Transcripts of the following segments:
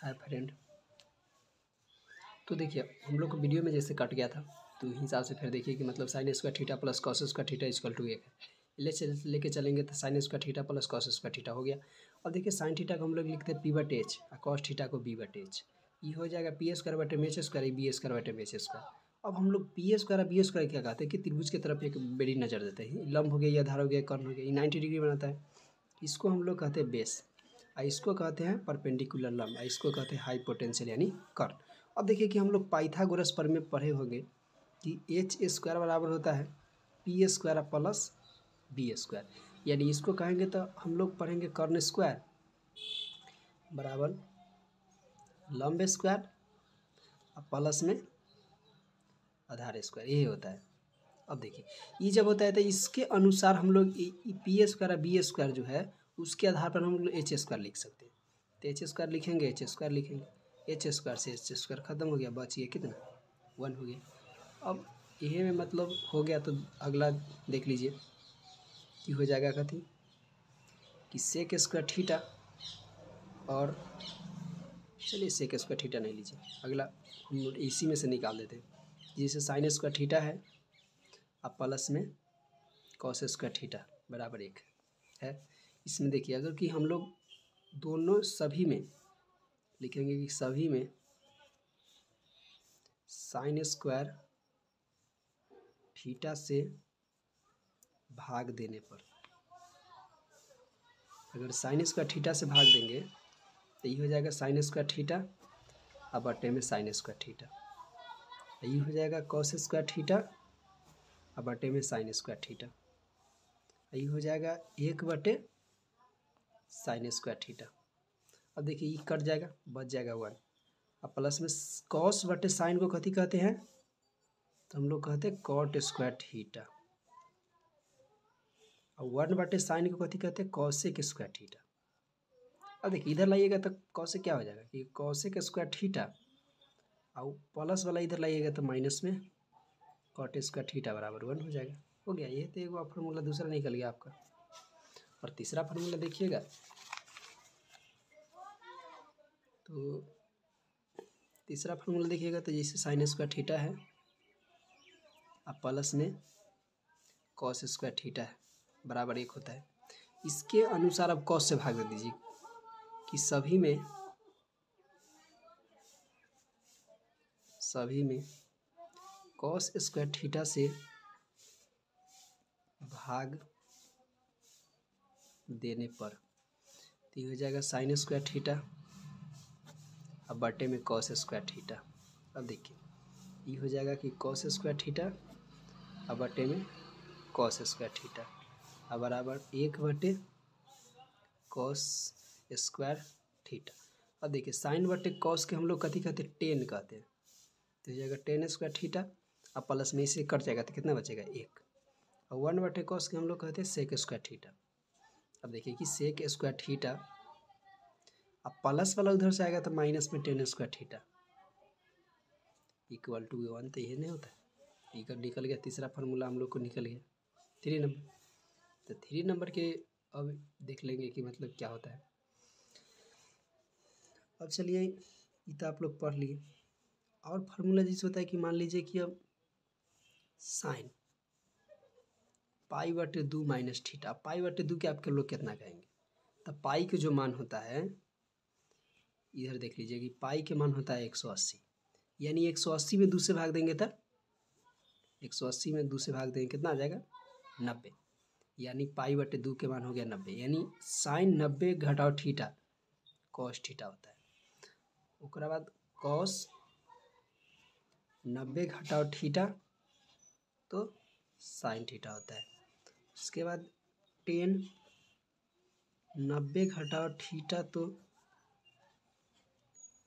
Hi friend. तो देखिए हम लोग को वीडियो में जैसे कट गया था तो हिसाब से फिर देखिए कि मतलब sine square theta plus cos square theta equal to 1 है। लेके चलेंगे तो sine square theta plus cos square theta हो गया। और देखिए साइन थीटा को हम लोग लिखते हैं पी बट एच और कॉस थीटा को बी बट एच। ये हो जाएगा पी स्क्वायर बटे एच स्क्वायर बी स्क्वायर बटे एच स्क्वायर। अब हम लोग पी स्क्वायर बी स्क्वायर क्या कहते हैं कि त्रिभुज की तरफ एक बेड़ी नज़र देते हैं। लंब हो गया या आधार हो गया कर्ण हो गया, ये 90 डिग्री बनाता है। इसको हम लोग कहते हैं बेस और इसको कहते हैं परपेंडिकुलर लंब और इसको कहते हैं हाइपोटेंशियल यानी कर्ण। अब देखिए कि हम लोग पाइथागोरस पर में पढ़े होंगे कि एच स्क्वायर बराबर होता है P square plus B square, यानी इसको कहेंगे तो हम लोग पढ़ेंगे कर्ण स्क्वायर बराबर लंब स्क्वायर और प्लस में आधार स्क्वायर, यही होता है। अब देखिए ये जब होता है तो इसके अनुसार हम लोग पी स्क्वायर बी स्क्वायर जो है उसके आधार पर हम लोग एच स्क्वायर लिख सकते हैं। तो एच स्क्वायर लिखेंगे, एच स्क्वायर लिखेंगे, एच स्क्वायर से एच स्क्वायर खत्म हो गया, बचिए कितना 1 हो गया। अब यही में मतलब हो गया। तो अगला देख लीजिए कि हो जाएगा कथी कि सेक स्क्वायर थीटा, और चलिए सेक स्क्वायर थीटा नहीं लीजिए, अगला हम लोग इसी में से निकाल देते हैं। जैसे साइन स्क्वायर थीटा है अब प्लस में कॉस स्क्वायर थीटा बराबर 1 है। इसमें देखिए अगर कि हम लोग दोनों सभी में लिखेंगे कि सभी में साइन स्क्वायर थीटा से भाग देने पर, अगर साइन स्क्वायर थीटा से भाग देंगे तो ये हो जाएगा साइन स्क्वायर थीटा और बटे में साइन स्क्वायर थीटा, ये हो जाएगा कॉस स्क्वायर थीटा और बटे में साइन स्क्वायर थीटा, ये हो जाएगा 1 बटे साइन स्क्वायर थीटा। अब देखिए ये कट जाएगा, बच जाएगा 1 और प्लस में कॉस बटे साइन को कथी कहते हैं तो हम लोग कहते हैं कॉट स्क्वायर थीटा, और 1 बटे साइन को कथी कहते हैं कॉसेक स्क्वायर थीटा। अब देखिए इधर लाइएगा तो कॉसेक क्या हो जाएगा कि कॉसेक स्क्वायर थीटा, और प्लस वाला इधर लाइएगा तो माइनस में कॉट स्क्वायर थीटा बराबर 1 हो जाएगा। हो गया, ये तो एक फार्मूला दूसरा निकल गया आपका। और तीसरा फार्मूला देखिएगा तो तीसरा फार्मूला देखिएगा तो जैसे साइन स्क्वायर थीटा है अब प्लस में कॉस स्क्वायर थीटा है बराबर 1 होता है। इसके अनुसार अब कॉस से भाग दे दीजिए कि सभी में कॉस स्क्वायर थीटा से भाग देने पर तो ये हो जाएगा साइन स्क्वायर थीटा अब बटे में कॉस स्क्वायर थीटा। अब देखिए ये हो जाएगा कि कॉस स्क्वायर थीटा अब बटे में कॉस स्क्वायर थीटा अब बराबर 1 बटे कॉस स्क्वायर थीटा। अब देखिए साइन बटे कॉस के हम लोग कथी कहते हैं टेन कहते हैं, तो हो जाएगा टेन स्क्वायर थीटा अब प्लस में इसे कट जाएगा तो कितना बचेगा 1, और 1 बटे कॉस के हम लोग कहते हैं सेक स्क्वायर थीटा। अब देखिए कि सेक स्क्वायर थीटा अब प्लस वाला उधर से आएगा तो माइनस में tan square theta equal to 1, तो ये नहीं होता है, इधर निकल गया। तीसरा फार्मूला हम लोग को निकल गया 3 नंबर। तो 3 नंबर के अब देख लेंगे कि मतलब क्या होता है। अब चलिए ये तो आप लोग पढ़ लिए। और फार्मूला जैसे होता है कि मान लीजिए कि अब साइन पाई बटे 2 माइनस थीटा, पाई बटे 2 के आपके लोग कितना कहेंगे तो पाई के जो मान होता है इधर देख लीजिए कि पाई के मान होता है 180, यानी 180 में 2 से भाग देंगे तो 180 में 2 से भाग देंगे कितना आ जाएगा 90, यानी पाई बटे 2 के मान हो गया 90, यानी साइन 90 घटाओ थीटा कॉस थीटा होता है। उसके बाद कॉस 90 घटाओ थीटा तो साइन थीटा होता है। उसके बाद टेन 90 घटाओ थीटा तो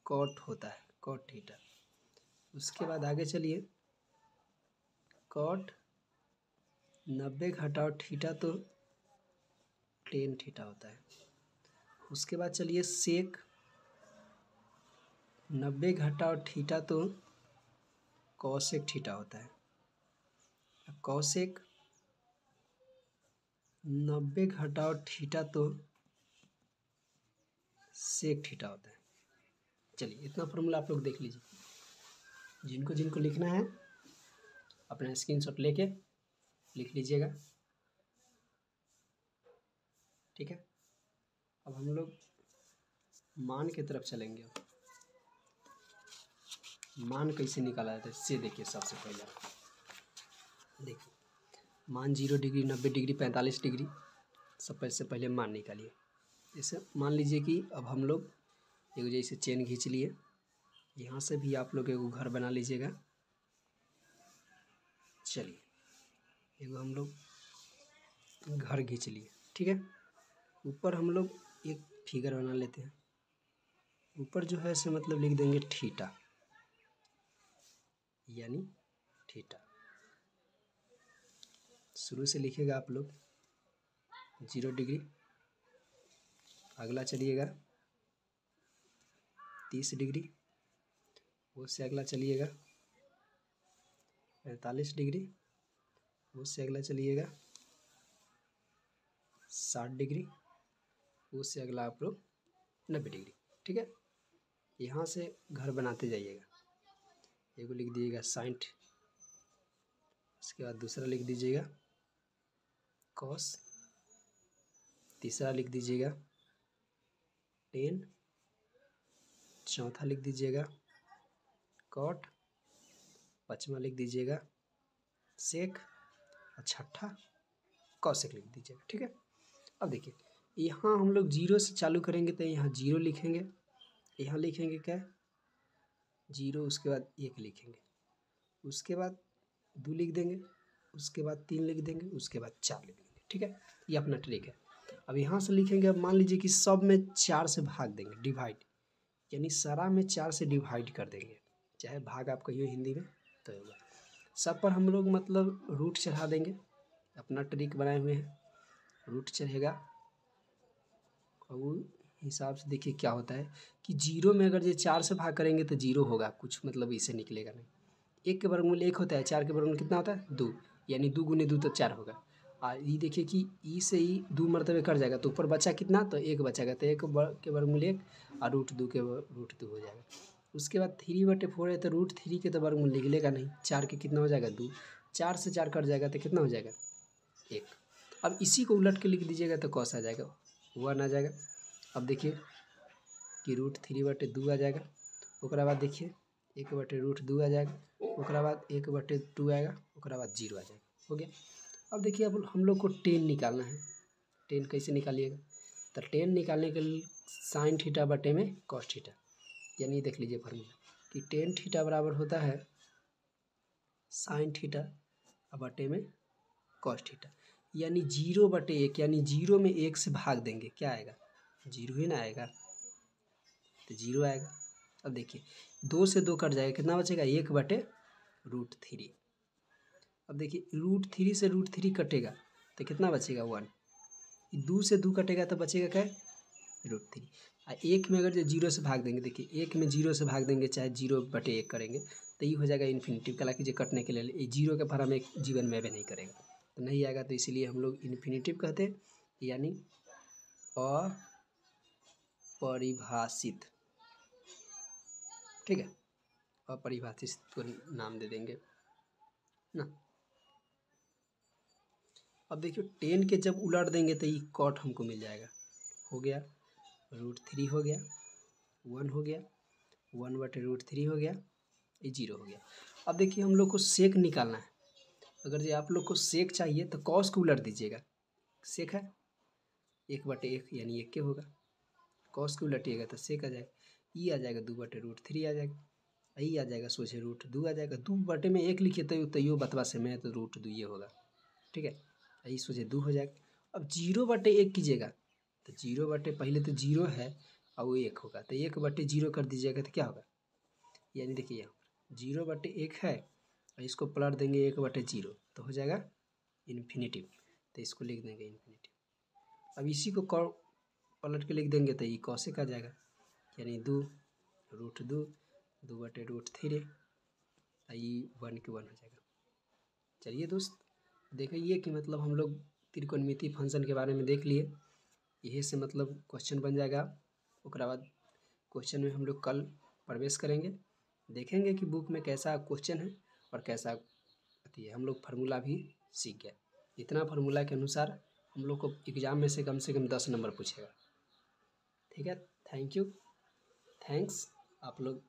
कॉट होता है, कॉट थीटा। उसके बाद आगे चलिए कॉट 90 घटाओ थीटा तो टेन थीटा होता है। उसके बाद चलिए सेक 90 घटाओ थीटा तो कॉसेक थीटा होता है। कॉसेक 90 घटाओ थीटा तो सेक थीटा होता है। चलिए इतना फॉर्मूला आप लोग देख लीजिए, जिनको जिनको लिखना है अपना स्क्रीनशॉट लेके लिख लीजिएगा, ठीक है। अब हम लोग मान की तरफ चलेंगे। मान कैसे निकाला जाता है इससे देखिए। सबसे पहले देखिए मान 0 डिग्री, 90 डिग्री, 45 डिग्री, सबसे पहले मान निकालिए। जैसे मान लीजिए कि अब हम लोग एक जैसे चेन खींच लिए, यहाँ से भी आप लोग एगो घर बना लीजिएगा। चलिए एगो हम लोग घर खींच लिए, ठीक है। ऊपर हम लोग एक फिगर बना लेते हैं। ऊपर जो है इसे मतलब लिख देंगे थीटा, यानी थीटा। शुरू से लिखिएगा आप लोग 0 डिग्री, अगला चलिएगा 30 डिग्री, उससे अगला चलिएगा 45 डिग्री, उससे अगला चलिएगा 60 डिग्री, उससे अगला आप लोग 90 डिग्री, ठीक है। यहाँ से घर बनाते जाइएगा। एगो लिख दीजिएगा 60, उसके बाद दूसरा लिख दीजिएगा कॉस, तीसरा लिख दीजिएगा 10, चौथा लिख दीजिएगा कॉट, पाँचवा लिख दीजिएगा सेक, और छठा कॉसेक लिख दीजिएगा, ठीक है। अब देखिए यहाँ हम लोग 0 से चालू करेंगे तो यहाँ 0 लिखेंगे, यहाँ लिखेंगे क्या 0, उसके बाद 1 लिखेंगे, उसके बाद 2 लिख देंगे, उसके बाद 3 लिख देंगे, उसके बाद 4 लिख देंगे, ठीक है। ये अपना ट्रिक है। अब यहाँ से लिखेंगे, अब मान लीजिए कि सब में 4 से भाग देंगे, डिवाइड, यानी सारा में 4 से डिवाइड कर देंगे, चाहे भाग आप कहिए हिंदी में तो होगा। सब पर हम लोग मतलब रूट चढ़ा देंगे, अपना ट्रिक बनाए हुए हैं, रूट चढ़ेगा। और वो हिसाब से देखिए क्या होता है कि 0 में अगर ये 4 से भाग करेंगे तो 0 होगा, कुछ मतलब इसे निकलेगा नहीं। 1 के वर्गमूल 1 होता है, 4 के वर्गमूल कितना होता है 2, यानी 2 गुने 2 तो 4 होगा। और ये देखिए कि ई से ई 2 मरतबे कट जाएगा तो ऊपर बचा कितना, तो 1 बचेगा, तो 1 के वर्गमूल 1 और √2 के √2 हो जाएगा। उसके बाद 3/4 है तो √3 के तो वर्गमूल निकलेगा नहीं, 4 के कितना हो जाएगा 2, 4 से 4 कट जाएगा तो कितना हो जाएगा 1। अब इसी को उलट के लिख दीजिएगा तो कौस आ जाएगा, 1 आ जाएगा। अब देखिए कि √3/2 आ जाएगा, ओकरा बाद देखिए 1/√2 आ जाएगा, ओकरा बाद 1/2 आएगा, ओकरा बाद 0 आ जाएगा, हो गया। अब देखिए अब हम लोग को 10 निकालना है। 10 कैसे निकालिएगा, तो 10 निकालने के लिए साइन थीटा बटे में कॉस थीटा, यानी देख लीजिए फॉर्मूला कि 10 थीटा बराबर होता है साइन थीटा बटे में कॉस थीटा, यानी 0/1, यानी 0 में 1 से भाग देंगे, क्या आएगा 0 ही ना आएगा, तो 0 आएगा। अब देखिए 2 से 2 कट जाएगा, कितना बचेगा 1/√3। अब देखिए √3 से √3 कटेगा तो कितना बचेगा 1, 2 से 2 कटेगा तो बचेगा क्या √3। और 1 में अगर 0 से भाग देंगे, देखिए 1 में 0 से भाग देंगे चाहे 0/1 करेंगे तो ये हो जाएगा इन्फिनिटिव, कला कीजिए कटने के लिए 0 का फॉर्म एक जीवन में भी नहीं करेगा तो नहीं आएगा, तो इसीलिए हम लोग इन्फिनिटिव कहते हैं, यानी अपरिभाषित, ठीक है, अपरिभाषित को नाम दे देंगे ना। अब देखिए 10 के जब उलट देंगे तो ये कॉट हमको मिल जाएगा, हो गया √3 हो गया, 1 हो गया, 1/√3 हो गया, ये 0 हो गया। अब देखिए हम लोग को सेक निकालना है, अगर जो आप लोग को सेक चाहिए तो कॉस को उलट दीजिएगा, सेक है 1/1 यानी 1 के होगा, कॉस को उलटिएगा तो सेक आ जाएगा, ई आ जाएगा 2/√3 आ जाएगा, यही आ जाएगा सोचे √2 आ जाएगा, 2 बटे में 1 लिखिए तो यो बतवा से में तो √2 ये होगा, ठीक है, यही सोचे 2 हो जाएगा। अब 0/1 कीजिएगा तो 0 पहले तो 0 है और वो 1 होगा, तो 1/0 कर दीजिएगा तो क्या होगा, यानी देखिए यहाँ 0/1 है और इसको पलट देंगे 1/0 तो हो जाएगा इन्फिनिटिव, तो इसको लिख देंगे इन्फिनिटिव। अब इसी को पलट के लिख देंगे तो ये कॉसेक आ जाएगा, यानी 2√2, 2/√3, ये 1 के 1 हो जाएगा। चलिए दोस्त देखिए कि मतलब हम लोग त्रिकोणमिति फंक्शन के बारे में देख लिए, यही से मतलब क्वेश्चन बन जाएगा। ओकरा बाद क्वेश्चन में हम लोग कल प्रवेश करेंगे, देखेंगे कि बुक में कैसा क्वेश्चन है और कैसा अथी है। हम लोग फार्मूला भी सीख गए। इतना फार्मूला के अनुसार हम लोग को एग्ज़ाम में से कम 10 नंबर पूछेगा। ठीक है, थैंक यू, थैंक्स आप लोग।